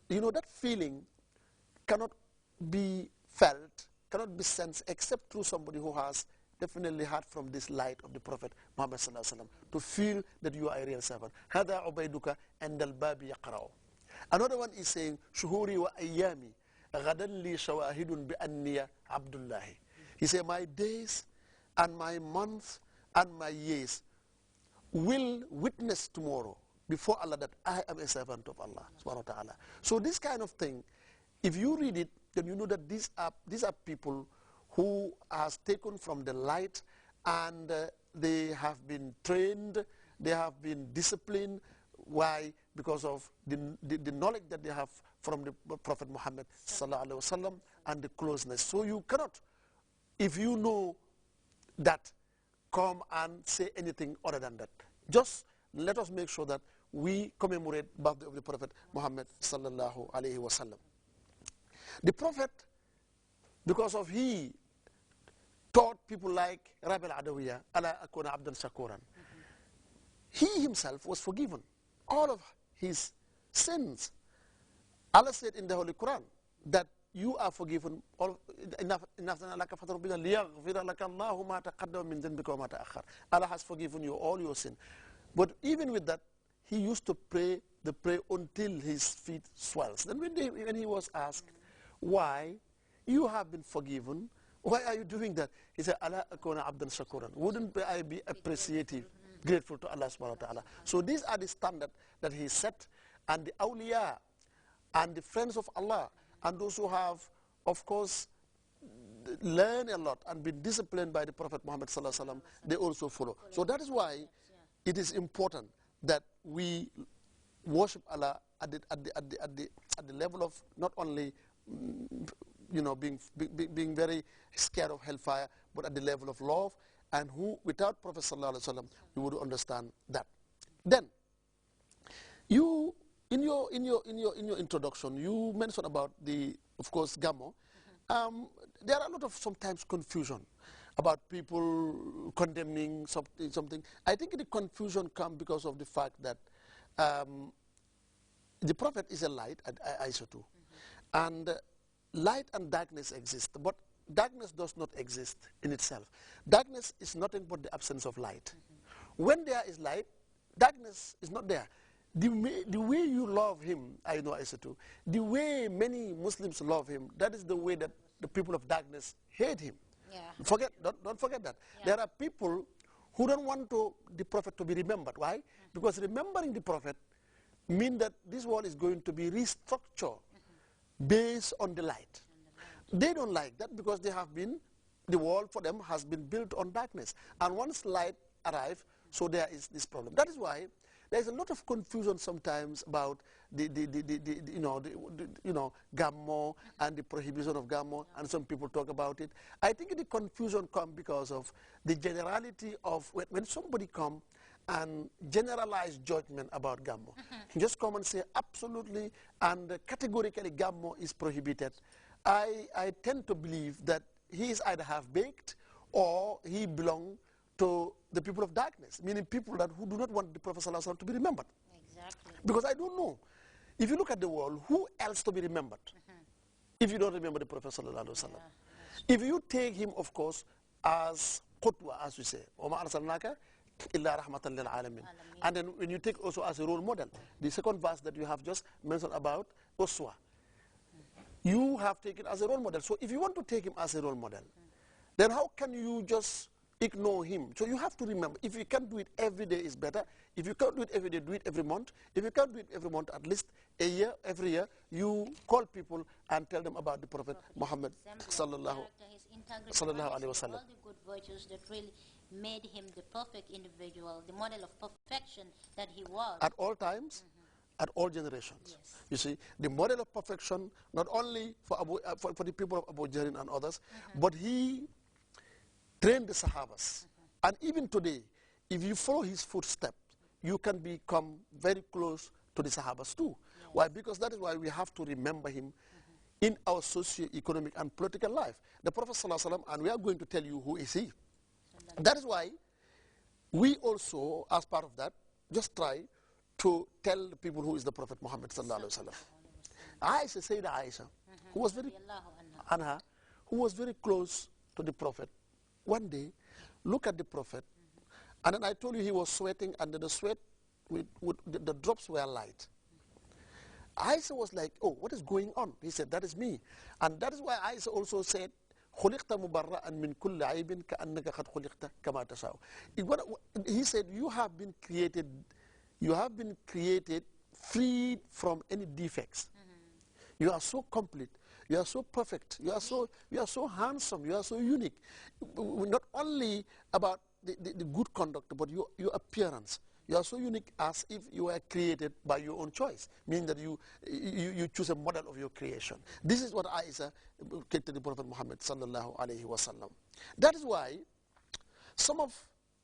you know, that feeling cannot be felt, cannot be sensed except through somebody who has definitely heard from this light of the Prophet Muhammad sallallahu alaihi wasallam to feel that you are a real servant. هذا عبيدك عند الباب يقرأ. Another one is saying شهوري وأيامي غدا لي شواهد بأني عبد الله. He said, my days and my months and my years will witness tomorrow before Allah that I am a servant of Allah subhanahu wa ta'ala. So this kind of thing, if you read it, then you know that these are people who has taken from the light, and they have been trained, they have been disciplined. Why? Because of the knowledge that they have from the Prophet Muhammad sallallahu alaihi wasallam and the closeness. So you cannot, if you know that, come and say anything other than that. Just let us make sure that we commemorate birthday of the Prophet Muhammad sallallahu alaihi wasallam. The Prophet, because of he taught people like Rabi al-Adawiyya, ala akuna abdan shakuran. He himself was forgiven all of his sins. Allah said in the Holy Quran that you are forgiven all. Allah has forgiven you all your sin. But even with that, he used to pray the prayer until his feet swells. Then when he was asked, why you have been forgiven, why are you doing that? He said, Allah akuna abdan shakuran. Wouldn't I be appreciative, grateful to Allah subhanahu wa ta'ala? So these are the standard that he set, and the awliya and the friends of Allah and those who have, of course, learned a lot and been disciplined by the Prophet Muhammad sallallahu alaihi wasallam, they also follow. So that is why it is important that we worship Allah at the level of not only you know, being very scared of hellfire, but at the level of love, and who, without Prophet sallallahu alaihi wasallam, we would understand that. Then, you in your introduction, you mentioned about the, of course, Gammo. There are a lot of sometimes confusion about people condemning something. I think the confusion comes because of the fact that the Prophet is a light, Aisha too, and light and darkness exist, but darkness does not exist in itself. Darkness is nothing but the absence of light. When there is light, darkness is not there. The way you love him, I know Aisha too, the way many Muslims love him, that is the way that the people of darkness hate him. Yeah. Don't forget that. Yeah. There are people who don't want the Prophet to be remembered. Why? Because remembering the Prophet means that this world is going to be restructured based on the light. They don't like that because they have been, the world for them has been built on darkness. And once light arrives, so there is this problem. That is why there is a lot of confusion sometimes about the Gammo and the prohibition of Gammo, and some people talk about it. I think the confusion comes because of the generality of when somebody comes and generalize judgment about Gammo. Just come and say absolutely and categorically Gammo is prohibited. I tend to believe that he is either half-baked or he belongs to the people of darkness, meaning people who do not want the Prophet ﷺ to be remembered. Exactly. Because I don't know, if you look at the world, who else to be remembered if you don't remember the Prophet ﷺ? If you take him, of course, as qutwa, as we say, وَمَا أَرْسَلْنَاكَ إِلَّا رَحْمَةً لِلْعَالَمِينَ. And then when you take also as a role model, the second verse that you have just mentioned about Uswa, you have taken as a role model. So if you want to take him as a role model, then how can you just ignore him? So you have to remember, if you can't do it every day is better. If you can't do it every day, do it every month. If you can't do it every month, at least a year, every year, you call people and tell them about the Prophet Muhammad sallallahu alaihi wasallam. All the good virtues that really made him the perfect individual, the model of perfection that he was. At all times, at all generations. Yes. You see, the model of perfection, not only for the people of Abu Jahl and others, but he trained the Sahabas. And even today, if you follow his footsteps, you can become very close to the Sahabas too. Yes. Why? Because that is why we have to remember him in our socio-economic and political life. The Prophet ﷺ, and we are going to tell you who is he. That is why we also, as part of that, just try to tell the people who is the Prophet Muhammad sallallahu alaihi wasallam. Aisha, Sayyidah Aisha, who was very anha, who was very close to the Prophet. One day, look at the Prophet, and then I told you he was sweating, and then the sweat, the drops were light. Aisha was like, oh, what is going on? He said, that is me. And that is why Aisha also said, خُلِقْتَ مُبَرَّأً مِنْ كُلِّ عَيْبٍ كَأَنَّكَ قَدْ خُلِقْتَ كَمَا تَشَاءُ. He said, you have been created freed from any defects. You are so complete. You are so perfect. You are so handsome. You are so unique. Not only about the good conduct, but your appearance. You are so unique as if you were created by your own choice, meaning that you choose a model of your creation. This is what Aisha gave to the Prophet Muhammad sallallahu alaihi wasallam. That is why some of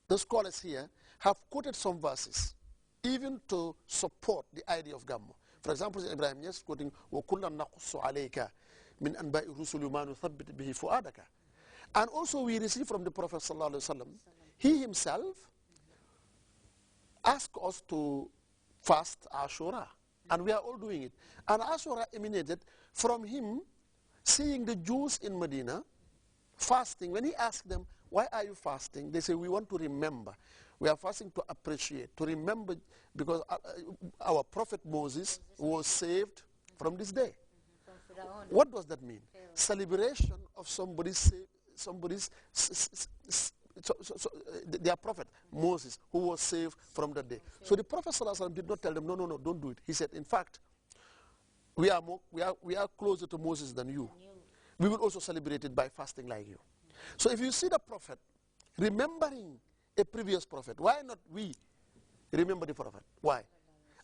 the scholars here have quoted some verses, even to support the idea of Gammo. For example, Ibrahim Yes quoting وَكُلًّا نَقُصُّ عَلَيْكَ مِنْ أَنْبَاءِ الرُّسُلِ مَا نُثَبِّتُ بِهِ فُؤَادَكَ. And also we receive from the Prophet sallallahu alaihi wasallam, he himself asked us to fast Ashura, and we are all doing it. And Ashura emanated from him seeing the Jews in Medina fasting. When he asked them, why are you fasting? They say, we want to remember. We are fasting to appreciate, to remember, because our prophet Moses was saved from this day. What does that mean? Celebration of their prophet Moses, who was saved from that day. So the Prophet ﷺ did not tell them, no, no, no, don't do it. He said, in fact, we are closer to Moses than you. We will also celebrate it by fasting like you. So if you see the prophet remembering a previous prophet, why not we remember the prophet? Why?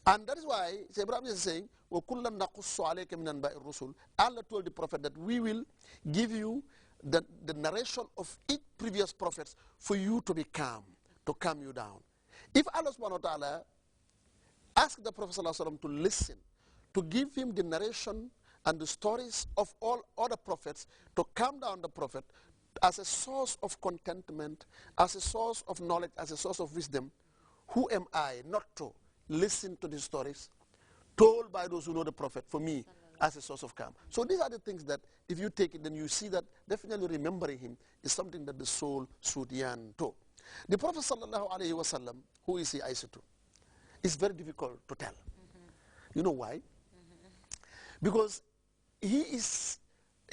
And that is why Ibrahim is saying, وَكُلًّا نَقُصُّ عَلَيْكَ مِنْ أَنْبَاءِ الرُّسُلِ. Allah told the prophet that we will give you the narration of each previous prophet for you to be calm, to calm you down. If Allah subhanahu wa ta'ala asked the Prophet sallallahu alaihi wasallam to listen, to give him the narration and the stories of all other prophets, to calm down the prophet as a source of contentment, as a source of knowledge, as a source of wisdom, who am I not to listen to the stories told by those who know the prophet for me as a source of calm? So these are the things that if you take it, then you see that definitely remembering him is something that the soul should yearn to. The Prophet sallallahu alaihi wasallam, who is he Aisha to? It's very difficult to tell. You know why? Because he is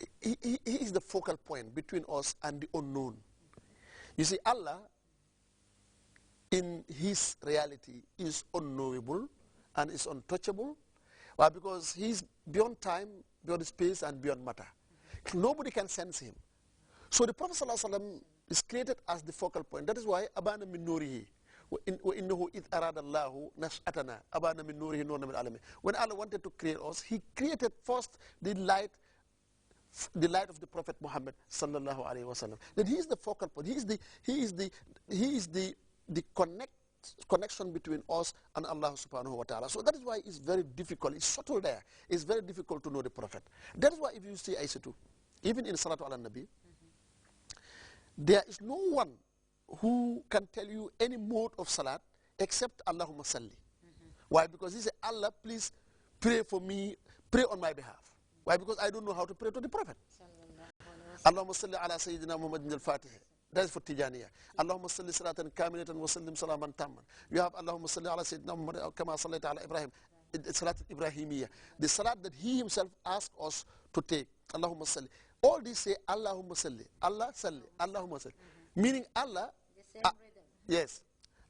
the focal point between us and the unknown. You see, Allah in his reality is unknowable and is untouchable. Why? Because he's beyond time, beyond space, and beyond matter. Nobody can sense him. So the Prophet ﷺ is created as the focal point. That is why abana min nurihi وَإِنَّهُ إِذْ أَرَادَ اللَّهُ نَشْأَتَنَا أَبَانَ مِن نُورِهِ نُورًا مِنَ الْعَالَمِينَ. When Allah wanted to create us, he created first the light of the Prophet Muhammad sallallahu alaihi wasallam. That he is the focal point. He is the connection between us and Allah subhanahu wa ta'ala. So that is why it's very difficult. It's subtle there. It's very difficult to know the Prophet. That is why if you see Aisha too, even in Salatu ala Nabi, there is no one who can tell you any mode of salat except Allahumma salli. Why? Because he said, Allah, please pray for me, pray on my behalf. Why? Because I don't know how to pray to the Prophet. Allahumma salli ala Sayyidina Muhammadin al-Fatih. That is for Tijaniya. Allahumma salli salatan kamilatan wa sallim salaman tamman. You have Allahumma salli ala Sayyidina Muhammad kama sallaita ala Ibrahim. Salat Ibrahimiyya. The salat that he himself asked us to take. Allahumma salli. All these say Allahumma salli. Allah salli. Allahumma salli. Meaning Allah. Yes.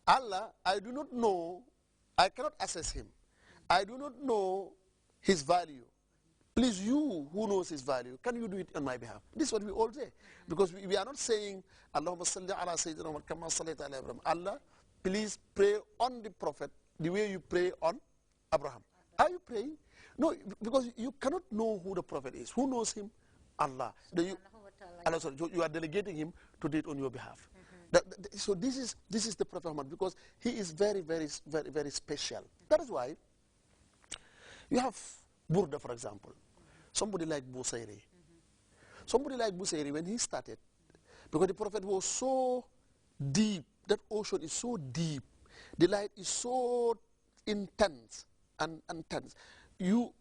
Allah, I do not know, I cannot assess him. I do not know his value. Please, you who knows his value, can you do it on my behalf? This is what we all say. Because we are not saying, Allahumma salli ala Sayyidina Muhammad kama sallaita ala Ibrahim. Allah, please pray on the Prophet the way you pray on Abraham. Are you praying? No, because you cannot know who the Prophet is. Who knows him? Allah. You are delegating him to do it on your behalf. So this is the Prophet Muhammad, because he is very, very, very, very special. That is why you have Burda, for example. Somebody like Busayri. Somebody like Busayri, when he started, because the Prophet was so deep, that ocean is so deep, the light is so intense and intense. You